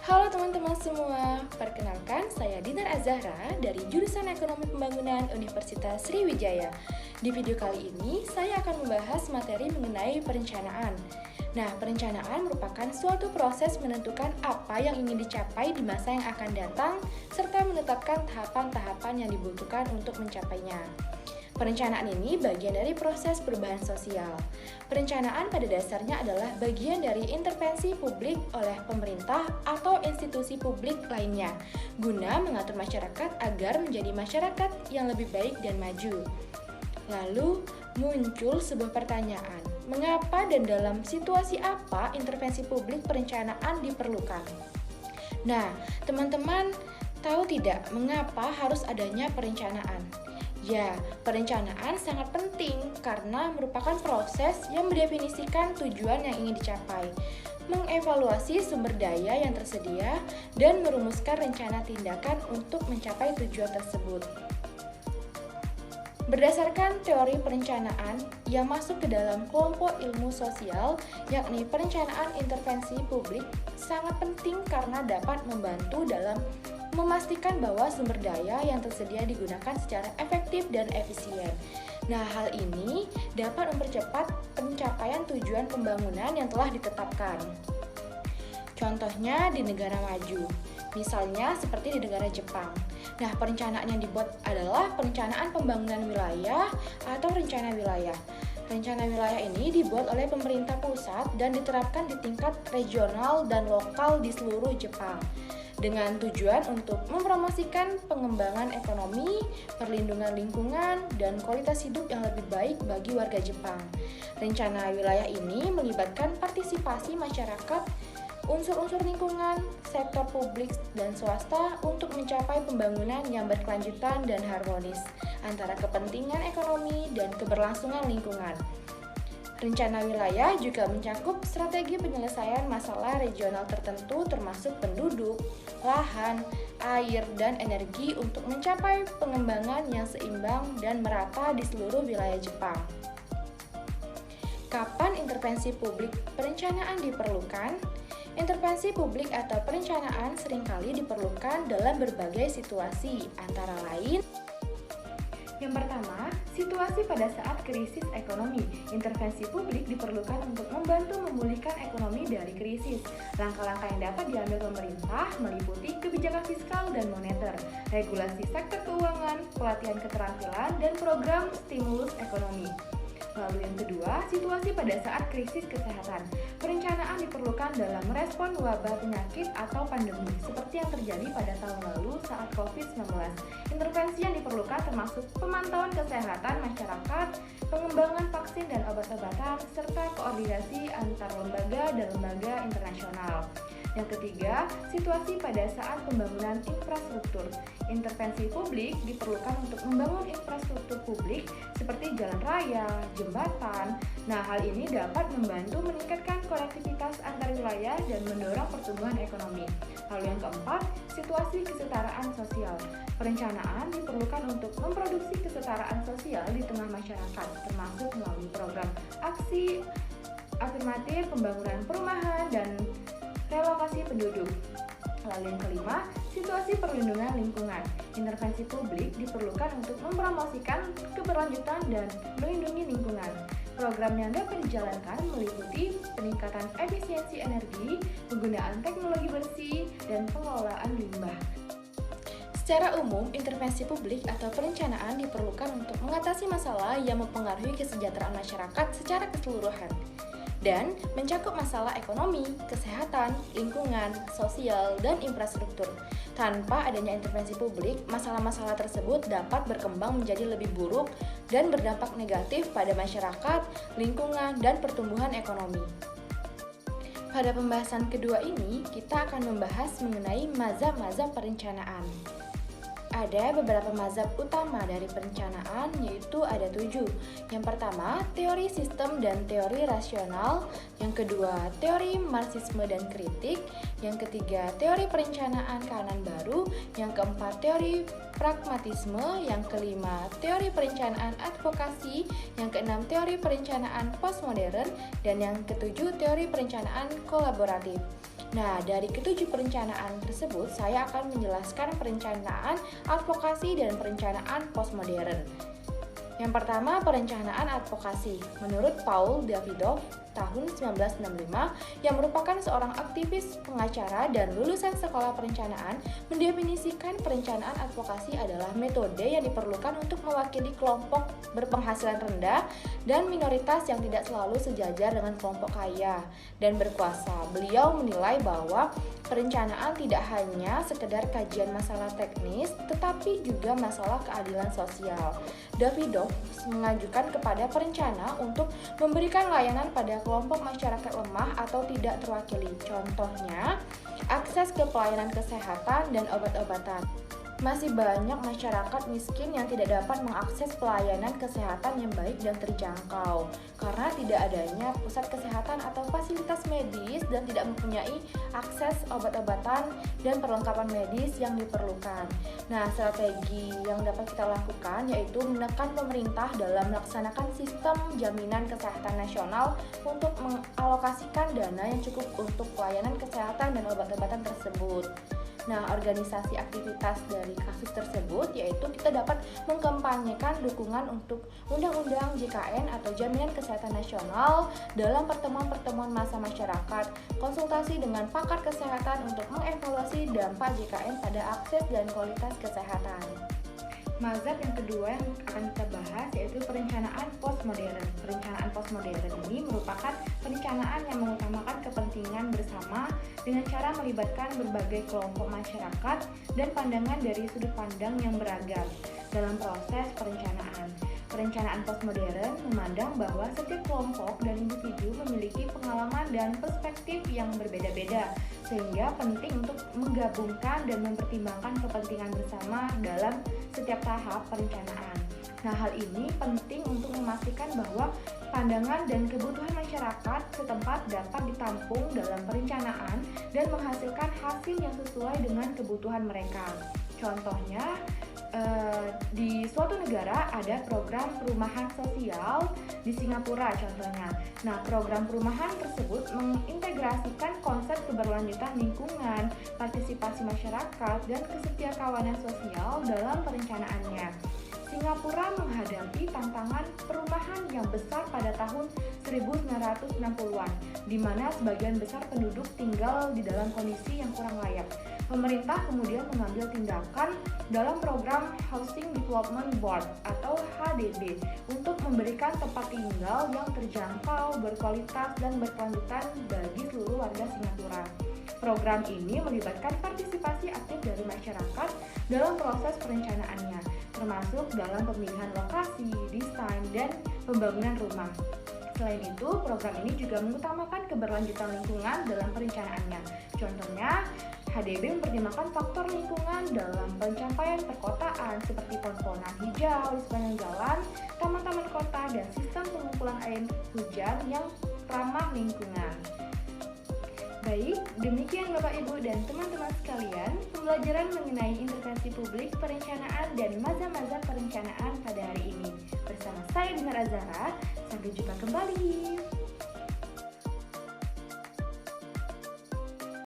Halo teman-teman semua, perkenalkan saya Dinar Azahra dari jurusan Ekonomi Pembangunan Universitas Sriwijaya. Di video kali ini, saya akan membahas materi mengenai perencanaan. Nah, perencanaan merupakan suatu proses menentukan apa yang ingin dicapai di masa yang akan datang, serta menetapkan tahapan-tahapan yang dibutuhkan untuk mencapainya. Perencanaan ini bagian dari proses perubahan sosial. Perencanaan pada dasarnya adalah bagian dari intervensi publik oleh pemerintah atau institusi publik lainnya, guna mengatur masyarakat agar menjadi masyarakat yang lebih baik dan maju. Lalu, muncul sebuah pertanyaan, mengapa dan dalam situasi apa intervensi publik perencanaan diperlukan? Nah, teman-teman tahu tidak mengapa harus adanya perencanaan? Ya, perencanaan sangat penting karena merupakan proses yang mendefinisikan tujuan yang ingin dicapai, mengevaluasi sumber daya yang tersedia, dan merumuskan rencana tindakan untuk mencapai tujuan tersebut. Berdasarkan teori perencanaan yang masuk ke dalam kelompok ilmu sosial, yakni perencanaan intervensi publik, sangat penting karena dapat membantu dalam memastikan bahwa sumber daya yang tersedia digunakan secara efektif dan efisien. Nah, hal ini dapat mempercepat pencapaian tujuan pembangunan yang telah ditetapkan. Contohnya di negara maju, misalnya seperti di negara Jepang. Nah, perencanaan yang dibuat adalah perencanaan pembangunan wilayah atau rencana wilayah. Rencana wilayah ini dibuat oleh pemerintah pusat dan diterapkan di tingkat regional dan lokal di seluruh Jepang, dengan tujuan untuk mempromosikan pengembangan ekonomi, perlindungan lingkungan, dan kualitas hidup yang lebih baik bagi warga Jepang. Rencana wilayah ini melibatkan partisipasi masyarakat, unsur-unsur lingkungan, sektor publik dan swasta untuk mencapai pembangunan yang berkelanjutan dan harmonis antara kepentingan ekonomi dan keberlangsungan lingkungan. Rencana wilayah juga mencakup strategi penyelesaian masalah regional tertentu termasuk penduduk, lahan, air, dan energi untuk mencapai pengembangan yang seimbang dan merata di seluruh wilayah Jepang. Kapan intervensi publik perencanaan diperlukan? Intervensi publik atau perencanaan seringkali diperlukan dalam berbagai situasi, antara lain: yang pertama, situasi pada saat krisis ekonomi. Intervensi publik diperlukan untuk membantu memulihkan ekonomi dari krisis. Langkah-langkah yang dapat diambil pemerintah meliputi kebijakan fiskal dan moneter, regulasi sektor keuangan, pelatihan keterampilan, dan program stimulus ekonomi. Lalu yang kedua, situasi pada saat krisis kesehatan. Perencanaan diperlukan dalam merespon wabah penyakit atau pandemi, seperti yang terjadi pada tahun lalu saat COVID-19. Intervensi yang diperlukan termasuk pemantauan kesehatan masyarakat, pengembangan vaksin dan obat-obatan, serta koordinasi antar lembaga dan lembaga internasional. Yang ketiga, situasi pada saat pembangunan infrastruktur. Intervensi publik diperlukan untuk membangun infrastruktur publik seperti jalan raya, jembatan. Nah, hal ini dapat membantu meningkatkan konektivitas antar wilayah dan mendorong pertumbuhan ekonomi. Lalu yang keempat, situasi kesetaraan sosial. Perencanaan diperlukan untuk memproduksi kesetaraan sosial di tengah masyarakat, termasuk melalui program aksi afirmatif, pembangunan perumahan, dan relokasi penduduk. Lalu yang kelima, situasi perlindungan lingkungan. Intervensi publik diperlukan untuk mempromosikan keberlanjutan dan melindungi lingkungan. Program yang dapat dijalankan meliputi peningkatan efisiensi energi, penggunaan teknologi bersih, dan pengelolaan limbah. Secara umum, intervensi publik atau perencanaan diperlukan untuk mengatasi masalah yang mempengaruhi kesejahteraan masyarakat secara keseluruhan dan mencakup masalah ekonomi, kesehatan, lingkungan, sosial, dan infrastruktur. Tanpa adanya intervensi publik, masalah-masalah tersebut dapat berkembang menjadi lebih buruk dan berdampak negatif pada masyarakat, lingkungan, dan pertumbuhan ekonomi. Pada pembahasan kedua ini, kita akan membahas mengenai mazhab-mazhab perencanaan. Ada beberapa mazhab utama dari perencanaan, yaitu ada 7. Yang pertama, teori sistem dan teori rasional. Yang kedua, teori marxisme dan kritik. Yang ketiga, teori perencanaan kanan baru. Yang keempat, teori pragmatisme. Yang kelima, teori perencanaan advokasi. Yang keenam, teori perencanaan postmodern. Dan yang ketujuh, teori perencanaan kolaboratif. Nah, dari ketujuh perencanaan tersebut, saya akan menjelaskan perencanaan advokasi dan perencanaan postmodern. Yang pertama, perencanaan advokasi. Menurut Paul Davidoff, tahun 1965, yang merupakan seorang aktivis, pengacara, dan lulusan sekolah perencanaan, mendefinisikan perencanaan advokasi adalah metode yang diperlukan untuk mewakili kelompok berpenghasilan rendah dan minoritas yang tidak selalu sejajar dengan kelompok kaya dan berkuasa. Beliau menilai bahwa perencanaan tidak hanya sekedar kajian masalah teknis, tetapi juga masalah keadilan sosial. Davidoff mengajukan kepada perencana untuk memberikan layanan pada kelompok masyarakat lemah atau tidak terwakili. Contohnya, akses ke pelayanan kesehatan dan obat-obatan. Masih banyak masyarakat miskin yang tidak dapat mengakses pelayanan kesehatan yang baik dan terjangkau karena tidak adanya pusat kesehatan atau fasilitas medis dan tidak mempunyai akses obat-obatan dan perlengkapan medis yang diperlukan. Nah, strategi yang dapat kita lakukan yaitu menekan pemerintah dalam melaksanakan sistem jaminan kesehatan nasional untuk mengalokasikan dana yang cukup untuk pelayanan kesehatan dan obat-obatan tersebut. Nah, organisasi aktivitas dari kasus tersebut yaitu kita dapat mengkampanyekan dukungan untuk Undang-Undang JKN atau Jaminan Kesehatan Nasional dalam pertemuan-pertemuan massa masyarakat, konsultasi dengan pakar kesehatan untuk mengevaluasi dampak JKN pada akses dan kualitas kesehatan. Mazhab yang kedua yang akan kita bahas yaitu perencanaan postmodern. Perencanaan postmodern ini merupakan perencanaan yang mengutamakan kepentingan bersama dengan cara melibatkan berbagai kelompok masyarakat dan pandangan dari sudut pandang yang beragam dalam proses perencanaan. Perencanaan postmodern memandang bahwa setiap kelompok dan individu memiliki pengalaman dan perspektif yang berbeda-beda, sehingga penting untuk menggabungkan dan mempertimbangkan kepentingan bersama dalam setiap tahap perencanaan. Nah, hal ini penting untuk memastikan bahwa pandangan dan kebutuhan masyarakat setempat dapat ditampung dalam perencanaan dan menghasilkan hasil yang sesuai dengan kebutuhan mereka. Contohnya, di suatu negara ada program perumahan sosial di Singapura contohnya. Nah, program perumahan tersebut mengintegrasikan konsep keberlanjutan lingkungan, partisipasi masyarakat, dan kesetiakawanan sosial dalam perencanaannya. Singapura menghadapi tantangan perumahan yang besar pada tahun 1960-an, di mana sebagian besar penduduk tinggal di dalam kondisi yang kurang layak. Pemerintah kemudian mengambil tindakan dalam program Housing Development Board atau HDB untuk memberikan tempat tinggal yang terjangkau, berkualitas, dan berkelanjutan bagi seluruh warga Singapura. Program ini melibatkan partisipasi aktif dari masyarakat dalam proses perencanaannya, termasuk dalam pemilihan lokasi, desain, dan pembangunan rumah. Selain itu, program ini juga mengutamakan keberlanjutan lingkungan dalam perencanaannya. Contohnya, HDB mempertimbangkan faktor lingkungan dalam pencapaian perkotaan seperti pohon-pohonan hijau di sepanjang jalan, taman-taman kota, dan sistem pengumpulan air hujan yang ramah lingkungan. Baik, demikian Bapak Ibu dan teman-teman sekalian, pembelajaran mengenai intervensi publik, perencanaan, dan mazhab-mazhab perencanaan pada hari ini. Bersama saya Dinar Azhara, sampai jumpa kembali.